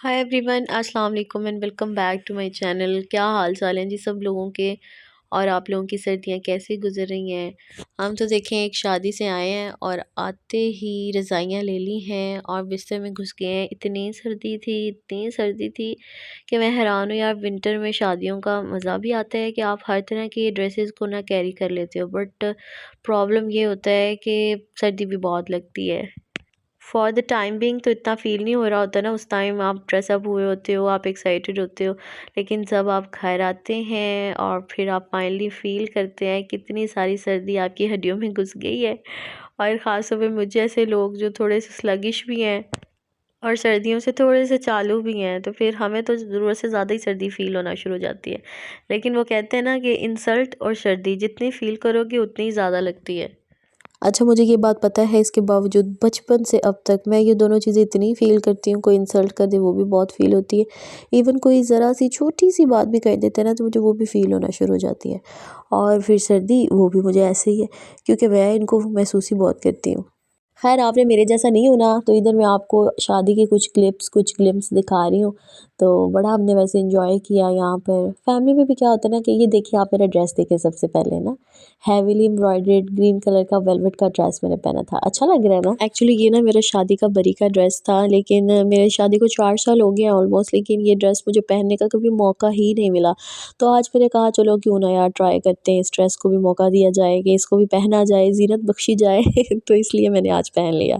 हाय everyone, अस्सलाम वालेकुम and welcome back to my channel. क्या हाल चाल हैं जी सब लोगों के। और आप लोगों की सर्दियां कैसी गुजर रही हैं। हम तो देखें एक शादी से आए हैं और आते ही रज़ाइयाँ ले ली हैं और बिस्तर में घुस गए हैं। इतनी सर्दी थी कि मैं हैरान हूँ यार। विंटर में शादियों का मज़ा भी आता है कि आप हर तरह की ड्रेसेस को ना कैरी कर लेते हो, बट प्रॉब्लम ये होता है कि सर्दी भी बहुत लगती है। फॉर द टाइम बिंग तो इतना फ़ील नहीं हो रहा होता ना, उस टाइम आप ड्रेसअप हुए होते हो, आप एक्साइटेड होते हो। लेकिन जब आप घर आते हैं और फिर आप फाइनली फ़ील करते हैं कितनी सारी सर्दी आपकी हड्डियों में घुस गई है। और ख़ास तौर पे मुझे ऐसे लोग जो थोड़े से स्लगिश भी हैं और सर्दियों से थोड़े से चालू भी हैं, तो फिर हमें तो ज़रूरत से ज़्यादा ही सर्दी फ़ील होना शुरू हो जाती है। लेकिन वो कहते हैं ना कि इंसल्ट और सर्दी जितनी फ़ील करोगे उतनी ज़्यादा लगती है। अच्छा, मुझे ये बात पता है, इसके बावजूद बचपन से अब तक मैं ये दोनों चीज़ें इतनी फ़ील करती हूँ। कोई इंसल्ट कर दे वो भी बहुत फ़ील होती है। इवन कोई ज़रा सी छोटी-सी बात भी कह देता है ना, तो मुझे वो भी फ़ील होना शुरू हो जाती है। और फिर सर्दी, वो भी मुझे ऐसे ही है, क्योंकि मैं इनको महसूस ही बहुत करती हूँ। खैर, आपने मेरे जैसा नहीं होना, तो इधर मैं आपको शादी के कुछ क्लिप्स, कुछ ग्लिम्स दिखा रही हूँ। तो बड़ा हमने वैसे एंजॉय किया यहाँ पर। फैमिली में भी क्या होता है ना कि ये देखिए, आप मेरा ड्रेस देखिए सबसे पहले ना, हैवीली एम्ब्रॉयडर्ड ग्रीन कलर का वेलवेट का ड्रेस मैंने पहना था। अच्छा लग रहा है ना। एक्चुअली ये ना मेरा शादी का बरी का ड्रेस था, लेकिन मेरे शादी को 4 साल हो गए हैं ऑलमोस्ट, लेकिन ये ड्रेस मुझे पहनने का कभी मौका ही नहीं मिला। तो आज मैंने कहा चलो क्यों ना यार ट्राई करते हैं, इस ड्रेस को भी मौका दिया जाए कि इसको भी पहना जाए, ज़ीनत बख्शी जाए। तो इसलिए मैंने आज पहन लिया।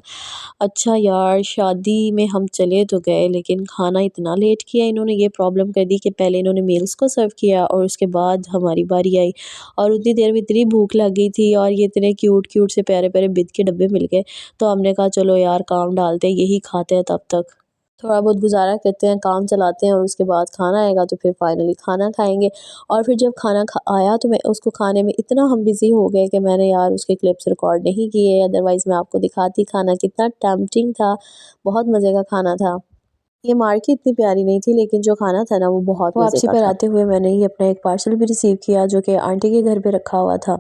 अच्छा यार, शादी में हम चले तो गए, लेकिन खाना इतना लेट किया इन्होंने, ये प्रॉब्लम कर दी कि पहले इन्होंने मील्स को सर्व किया और उसके बाद हमारी बारी आई। और उतनी देर में इतनी भूख लग गई थी और ये इतने क्यूट क्यूट से प्यारे प्यारे बिद के डब्बे मिल गए। तो हमने कहा चलो यार काम डालते हैं, यही खाते हैं तब तक। थोड़ा बहुत गुज़ारा करते हैं, काम चलाते हैं और उसके बाद खाना आएगा तो फिर फाइनली खाना खाएँगे। और फिर जब खाना आया तो मैं उसको खाने में इतना हम बिज़ी हो गए कि मैंने यार उसके क्लिप्स रिकॉर्ड नहीं किए, अदरवाइज़ मैं आपको दिखाती खाना कितना टेम्प्टिंग था। बहुत मज़े का खाना था। ये मार्केट इतनी प्यारी नहीं थी, लेकिन जो खाना था ना वो बहुत मज़े का था। वापसी पर आते हुए मैंने ही अपना एक पार्सल भी रिसीव किया, जो कि आंटी के घर पे रखा हुआ था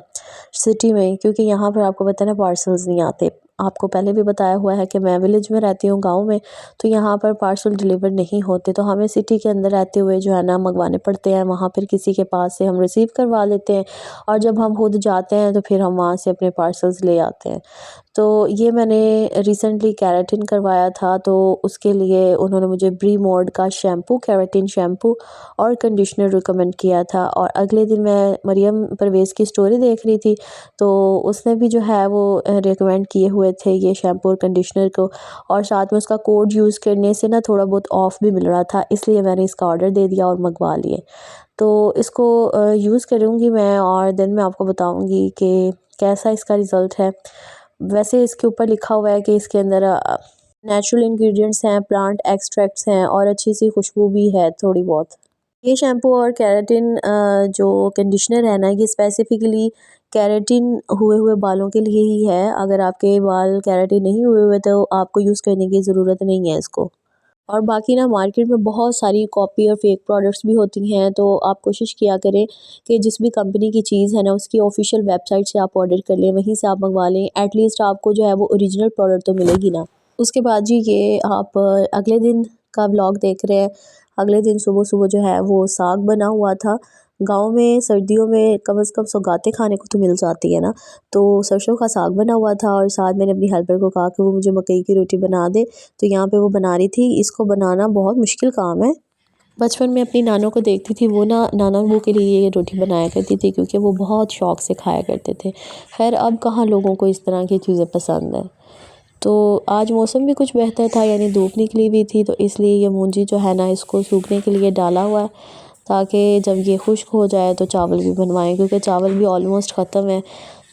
सिटी में, क्योंकि यहाँ पर आपको पता है ना पार्सल्स नहीं आते। आपको पहले भी बताया हुआ है कि मैं विलेज में रहती हूँ, गाँव में, तो यहाँ पर पार्सल डिलीवर नहीं होते, तो हमें सिटी के अंदर रहते हुए जो है ना मंगवाने पड़ते हैं। वहाँ पर किसी के पास से हम रिसीव करवा लेते हैं और जब हम खुद जाते हैं तो फिर हम वहाँ से अपने पार्सल्स ले आते हैं। तो ये मैंने रिसेंटली केराटिन करवाया था, तो उसके लिए उन्होंने मुझे ब्री मोड का शैम्पू, केराटिन शैम्पू और कंडीशनर रिकमेंड किया था। और अगले दिन मैं मरियम परवेज़ की स्टोरी देख रही थी, तो उसने भी जो है वो रिकमेंड किए हुए थे ये शैम्पू और कंडीशनर को, और साथ में उसका कोड यूज़ करने से ना थोड़ा बहुत ऑफ़ भी मिल रहा था, इसलिए मैंने इसका ऑर्डर दे दिया और मंगवा लिए। तो इसको यूज़ करूँगी मैं और देन मैं आपको बताऊँगी कि कैसा इसका रिज़ल्ट है। वैसे इसके ऊपर लिखा हुआ है कि इसके अंदर नेचुरल इंग्रेडिएंट्स हैं, प्लांट एक्सट्रैक्ट्स हैं और अच्छी सी खुशबू भी है थोड़ी बहुत। ये शैम्पू और केराटिन जो कंडीशनर है ना, ये स्पेसिफ़िकली केराटिन हुए हुए बालों के लिए ही है। अगर आपके बाल केराटिन नहीं हुए हुए तो आपको यूज़ करने की ज़रूरत नहीं है इसको। और बाकी ना मार्केट में बहुत सारी कॉपी और फेक प्रोडक्ट्स भी होती हैं, तो आप कोशिश किया करें कि जिस भी कंपनी की चीज़ है ना उसकी ऑफिशियल वेबसाइट से आप ऑर्डर कर लें, वहीं से आप मंगवा लें। एटलीस्ट आपको जो है वो ओरिजिनल प्रोडक्ट तो मिलेगी ना। उसके बाद जी ये आप अगले दिन का व्लॉग देख रहे हैं। अगले दिन सुबह सुबह जो है वो साग बना हुआ था। गांव में सर्दियों में कम से कम सौगातें खाने को तो मिल जाती है ना, तो सरसों का साग बना हुआ था और साथ मैंने अपनी हेल्पर को कहा कि वो मुझे मकई की रोटी बना दे। तो यहाँ पे वो बना रही थी। इसको बनाना बहुत मुश्किल काम है। बचपन में अपनी नानों को देखती थी, वो ना नाना बहू के लिए ये रोटी बनाया करती थी, क्योंकि वो बहुत शौक़ से खाया करते थे। खैर अब कहाँ लोगों को इस तरह की चीज़ें पसंद है। तो आज मौसम भी कुछ बेहतर था, यानी धूप निकली हुई थी, तो इसलिए ये मूंजी जो है ना इसको सूखने के लिए डाला हुआ है, ताकि जब ये खुश्क हो जाए तो चावल भी बनवाएं, क्योंकि चावल भी ऑलमोस्ट ख़त्म है।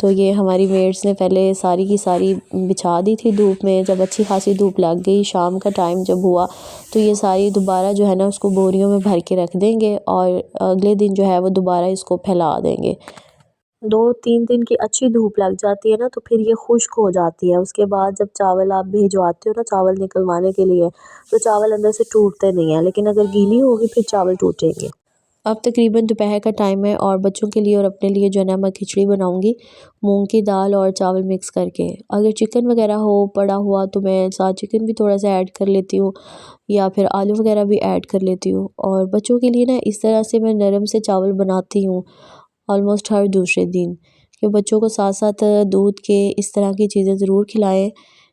तो ये हमारी मेड्स ने पहले सारी की सारी बिछा दी थी धूप में। जब अच्छी खासी धूप लग गई, शाम का टाइम जब हुआ, तो ये सारी दोबारा जो है ना उसको बोरियों में भर के रख देंगे और अगले दिन जो है वो दोबारा इसको फैला देंगे। 2-3 दिन की अच्छी धूप लग जाती है ना, तो फिर ये खुश्क हो जाती है। उसके बाद जब चावल आप भिजवाते हो ना चावल निकलवाने के लिए, तो चावल अंदर से टूटते नहीं हैं, लेकिन अगर गीली होगी फिर चावल टूटेंगे। अब तकरीबन दोपहर का टाइम है और बच्चों के लिए और अपने लिए जो है ना मैं खिचड़ी बनाऊंगी मूंग की दाल और चावल मिक्स करके। अगर चिकन वगैरह हो पड़ा हुआ तो मैं साथ चिकन भी थोड़ा सा ऐड कर लेती हूँ या फिर आलू वगैरह भी ऐड कर लेती हूँ। और बच्चों के लिए ना इस तरह से मैं नरम से चावल बनाती हूँ ऑलमोस्ट हर दूसरे दिन, कि बच्चों को साथ साथ दूध के इस तरह की चीज़ें ज़रूर खिलाएं,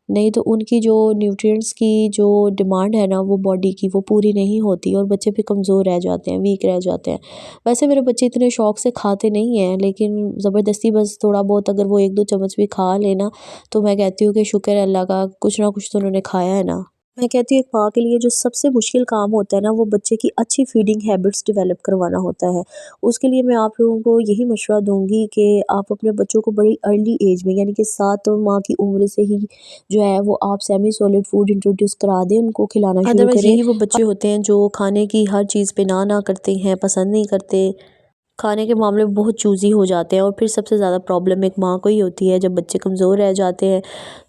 नहीं तो उनकी जो न्यूट्रिएंट्स की जो डिमांड है ना वो बॉडी की वो पूरी नहीं होती और बच्चे भी कमज़ोर रह जाते हैं, वीक रह जाते हैं। वैसे मेरे बच्चे इतने शौक से खाते नहीं हैं, लेकिन ज़बरदस्ती बस थोड़ा बहुत अगर वो 1-2 चम्मच भी खा लेना तो मैं कहती हूँ कि शुक्र है अल्लाह का, कुछ ना कुछ तो उन्होंने खाया है ना। मैं कहती हूँ एक माँ के लिए जो सबसे मुश्किल काम होता है ना वो बच्चे की अच्छी फीडिंग हैबिट्स डेवलप करवाना होता है। उसके लिए मैं आप लोगों को यही मशवरा दूँगी कि आप अपने बच्चों को बड़ी अर्ली एज में यानी कि 7 माह की उम्र से ही जो है वो आप सेमी सॉलिड फूड इंट्रोड्यूस करा दें, उनको खिलाना शुरू अदरवाइज़ करें। यही वो बच्चे होते हैं जो खाने की हर चीज़ पे ना करते हैं, पसंद नहीं करते, खाने के मामले में बहुत चूज़ी हो जाते हैं और फिर सबसे ज़्यादा प्रॉब्लम एक माँ को ही होती है। जब बच्चे कमज़ोर रह जाते हैं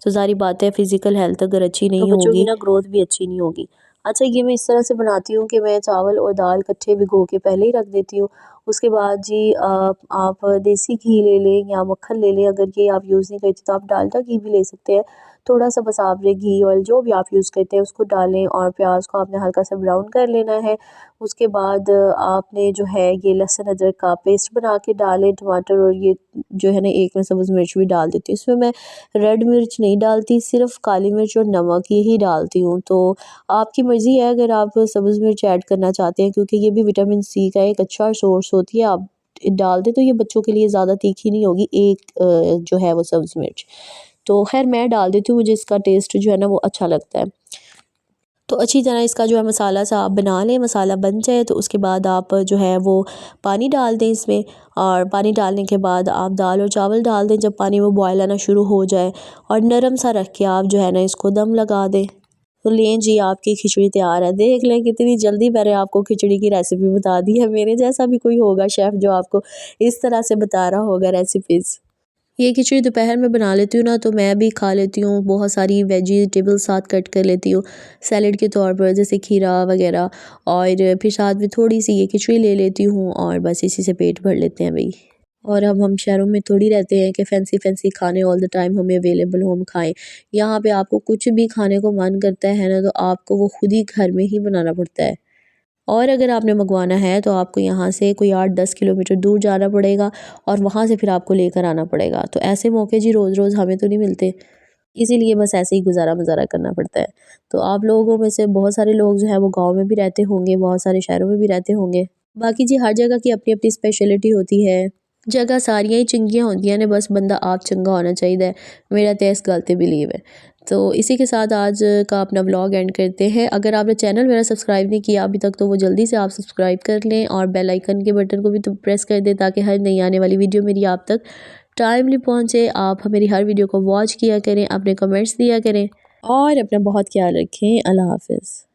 तो ज़ाहिर बात है फ़िज़िकल हेल्थ अगर अच्छी नहीं होगी तो बच्चों की ना ग्रोथ भी अच्छी नहीं होगी। अच्छा, ये मैं इस तरह से बनाती हूँ कि मैं चावल और दाल कच्चे भिगो के पहले ही रख देती हूँ। उसके बाद जी आप देसी घी ले लें या मक्खन ले लें, अगर ये आप यूज़ नहीं करते तो आप डालडा घी भी ले सकते हैं। थोड़ा सा बस आपने घी ऑयल जो भी आप यूज़ करते हैं उसको डालें और प्याज को आपने हल्का सा ब्राउन कर लेना है। उसके बाद आपने जो है ये लहसुन अदरक का पेस्ट बना के डालें, टमाटर और ये जो है ना एक मैं सब्ज़ मिर्च भी डाल देती हूँ। इसमें मैं रेड मिर्च नहीं डालती, सिर्फ़ काली मिर्च और नमक यही डालती हूँ। तो आपकी मर्ज़ी है अगर आप सब्ज़ मिर्च ऐड करना चाहते हैं, क्योंकि ये भी विटामिन सी का एक अच्छा सोर्स होती है, आप डाल दें तो ये बच्चों के लिए ज़्यादा तीखी नहीं होगी एक जो है वो सब्ज़ मिर्च। तो ख़ैर मैं डाल देती हूँ, मुझे इसका टेस्ट जो है ना वो अच्छा लगता है। तो अच्छी तरह इसका जो है मसाला सा आप बना लें, मसाला बन जाए तो उसके बाद आप जो है वो पानी डाल दें इसमें, और पानी डालने के बाद आप दाल और चावल डाल दें। जब पानी में बॉयल आना शुरू हो जाए और नरम सा रख के आप जो है ना इसको दम लगा दें। तो लें जी, आपकी खिचड़ी तैयार है। देख लें कितनी जल्दी मैंने आपको खिचड़ी की रेसिपी बता दी है। मेरे जैसा भी कोई होगा शेफ़ जो आपको इस तरह से बता रहा होगा रेसिपीज़। ये खिचड़ी दोपहर में बना लेती हूँ ना तो मैं भी खा लेती हूँ, बहुत सारी वेजिटेबल साथ कट कर लेती हूँ सैलेड के तौर पर, जैसे खीरा वगैरह, और फिर साथ में थोड़ी सी ये खिचड़ी ले लेती हूँ और बस इसी से पेट भर लेते हैं भई। और अब हम शहरों में थोड़ी रहते हैं कि फैंसी फैंसी खाने ऑल द टाइम हमें अवेलेबल हो हम खाएं। यहाँ पे आपको कुछ भी खाने को मन करता है ना तो आपको वो खुद ही घर में ही बनाना पड़ता है। और अगर आपने मंगवाना है तो आपको यहाँ से कोई 8-10 किलोमीटर दूर जाना पड़ेगा और वहाँ से फिर आपको लेकर आना पड़ेगा। तो ऐसे मौके जी रोज़ रोज़ हमें तो नहीं मिलते, इसीलिए बस ऐसे ही गुज़ारा मज़ारा करना पड़ता है। तो आप लोगों में से बहुत सारे लोग जो है वो गाँव में भी रहते होंगे, बहुत सारे शहरों में भी रहते होंगे। बाकी जी हर जगह की अपनी अपनी स्पेशलिटी होती है। जगह सारियां ही चंगियां होंदियां ने, बस बंदा आप चंगा होना चाहिए। मेरा तो इस गल ते बिलीव है। तो इसी के साथ आज का अपना व्लॉग एंड करते हैं। अगर आपने चैनल मेरा सब्सक्राइब नहीं किया अभी तक तो वो जल्दी से आप सब्सक्राइब कर लें और बेल आइकन के बटन को भी तो प्रेस कर दें ताकि हर नई आने वाली वीडियो मेरी आप तक टाइमली पहुँचे। आप मेरी हर वीडियो को वॉच किया करें, अपने कमेंट्स दिया करें और अपना बहुत ख्याल रखें। अल्लाह हाफ़िज़।